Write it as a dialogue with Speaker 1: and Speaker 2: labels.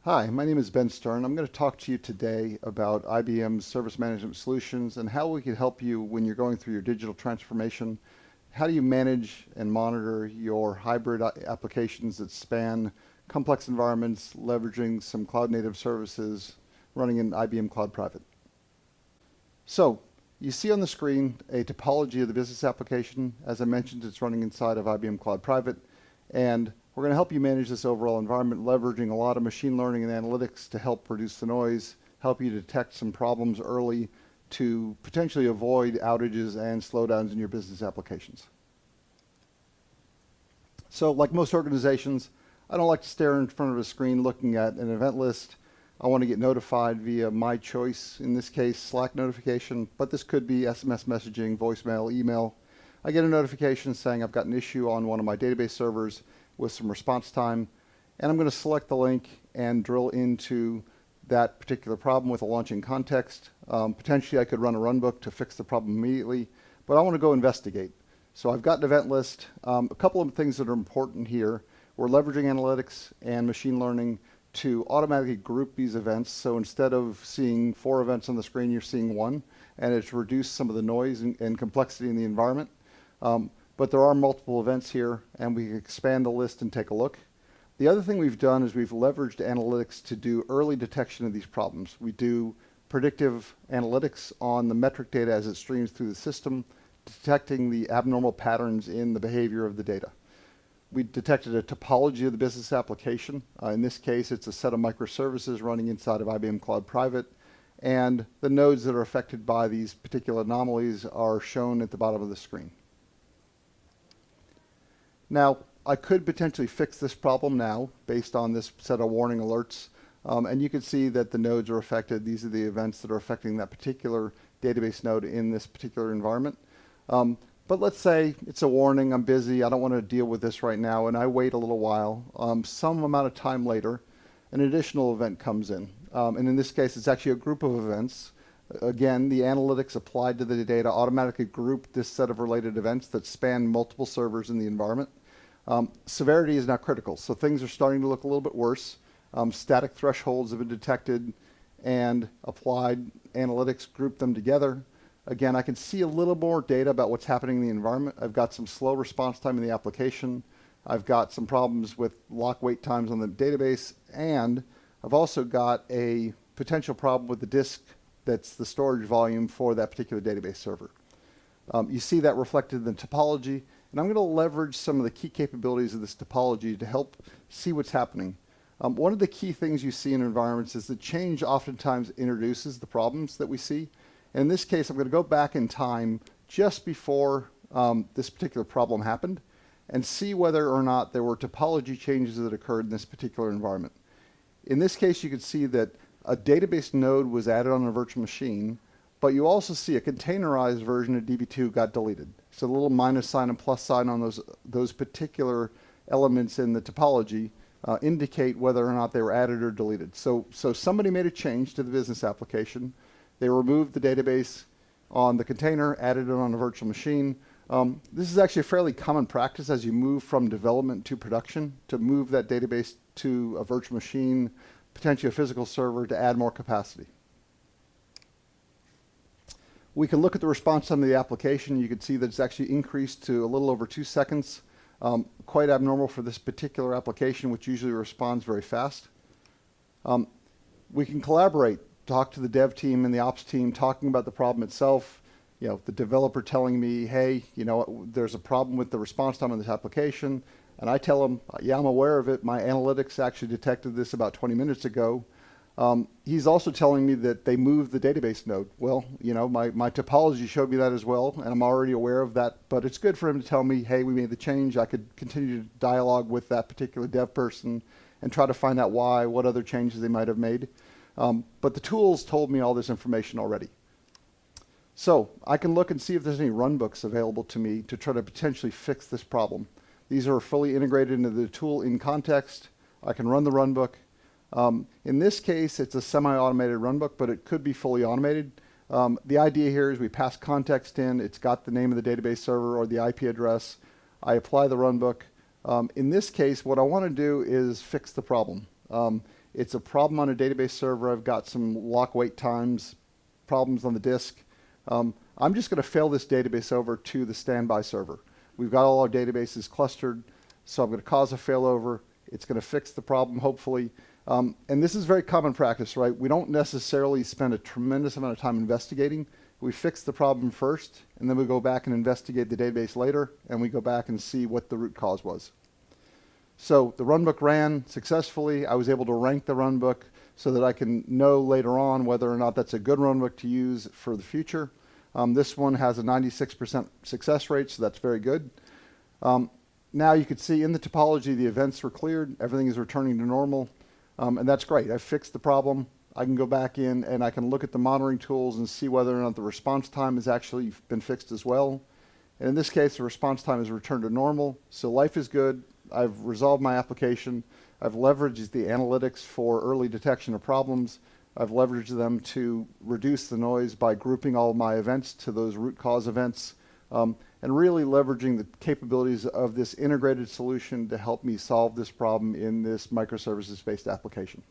Speaker 1: Hi, my name is Ben Stern. I'm going to talk to you today about IBM's service management solutions and how we can help you when you're going through your digital transformation. How do you manage and monitor your hybrid applications that span complex environments, leveraging some cloud native services running in IBM Cloud Private? So you see on the screen a topology of the business application. As I mentioned, it's running inside of IBM Cloud Private, and we're going to help you manage this overall environment, leveraging a lot of machine learning and analytics to help reduce the noise, help you detect some problems early to potentially avoid outages and slowdowns in your business applications. So like most organizations, I don't like to stare in front of a screen looking at an event list. I want to get notified via my choice, in this case Slack notification, but this could be SMS messaging, voicemail, email. I get a notification saying I've got an issue on one of my database servers with some response time, and I'm going to select the link and drill into that particular problem with a launching context. Potentially I could run a runbook to fix the problem immediately, but I want to go investigate. So I've got an event list. A couple of things that are important here. We're leveraging analytics and machine learning to automatically group these events. So instead of seeing 4 events on the screen, you're seeing 1, and it's reduced some of the noise and complexity in the environment. But there are multiple events here, and we can expand the list and take a look. The other thing we've done is we've leveraged analytics to do early detection of these problems. We do predictive analytics on the metric data as it streams through the system, detecting the abnormal patterns in the behavior of the data. We detected a topology of the business application. In this case, it's a set of microservices running inside of IBM Cloud Private, and the nodes that are affected by these particular anomalies are shown at the bottom of the screen. Now, I could potentially fix this problem now based on this set of warning alerts, and you can see that the nodes are affected. These are the events that are affecting that particular database node in this particular environment. But let's say it's a warning, I'm busy, I don't want to deal with this right now, and I wait a little while. Some amount of time later, an additional event comes in. And in this case, it's actually a group of events. Again, the analytics applied to the data automatically group this set of related events that span multiple servers in the environment. Severity is now critical, so things are starting to look a little bit worse. Static thresholds have been detected, and applied analytics group them together. Again, I can see a little more data about what's happening in the environment. I've got some slow response time in the application. I've got some problems with lock wait times on the database, and I've also got a potential problem with the disk that's the storage volume for that particular database server. You see that reflected in the topology, and I'm going to leverage some of the key capabilities of this topology to help see what's happening. One of the key things you see in environments is that change oftentimes introduces the problems that we see. In this case, I'm going to go back in time just before this particular problem happened and see whether or not there were topology changes that occurred in this particular environment. In this case, you can see that a database node was added on a virtual machine, but you also see a containerized version of DB2 got deleted. So the little minus sign and plus sign on those particular elements in the topology indicate whether or not they were added or deleted. So somebody made a change to the business application. They removed the database on the container, added it on a virtual machine. This is actually a fairly common practice as you move from development to production, to move that database to a virtual machine, potentially a physical server, to add more capacity. We can look at the response time of the application. You can see that it's actually increased to a little over 2 seconds. Quite abnormal for this particular application, which usually responds very fast. We can collaborate, talk to the dev team and the ops team, talking about the problem itself. You know, the developer telling me, hey, you know, there's a problem with the response time of this application. And I tell them, yeah, I'm aware of it. My analytics actually detected this about 20 minutes ago. He's also telling me that they moved the database node. Well, you know, my topology showed me that as well, and I'm already aware of that. But it's good for him to tell me, hey, we made the change. I could continue to dialogue with that particular dev person and try to find out why, what other changes they might have made. But the tools told me all this information already. So I can look and see if there's any runbooks available to me to try to potentially fix this problem. These are fully integrated into the tool in context. I can run the runbook. In this case, it's a semi-automated runbook, but it could be fully automated. The idea here is we pass context in. It's got the name of the database server or the IP address. I apply the runbook. In this case, what I want to do is fix the problem. It's a problem on a database server. I've got some lock wait times, problems on the disk. I'm just going to fail this database over to the standby server. We've got all our databases clustered, so I'm going to cause a failover. It's going to fix the problem, hopefully. And this is very common practice, right? We don't necessarily spend a tremendous amount of time investigating. We fix the problem first, and then we go back and investigate the database later, and we go back and see what the root cause was. So the runbook ran successfully. I was able to rank the runbook so that I can know later on whether or not that's a good runbook to use for the future. This one has a 96% success rate, so that's very good. Now you can see in the topology the events were cleared, everything is returning to normal, and that's great. I fixed the problem. I can go back in and I can look at the monitoring tools and see whether or not the response time has actually been fixed as well. And in this case, the response time is returned to normal, so life is good. I've resolved my application. I've leveraged the analytics for early detection of problems. I've leveraged them to reduce the noise by grouping all of my events to those root cause events, and really leveraging the capabilities of this integrated solution to help me solve this problem in this microservices-based application.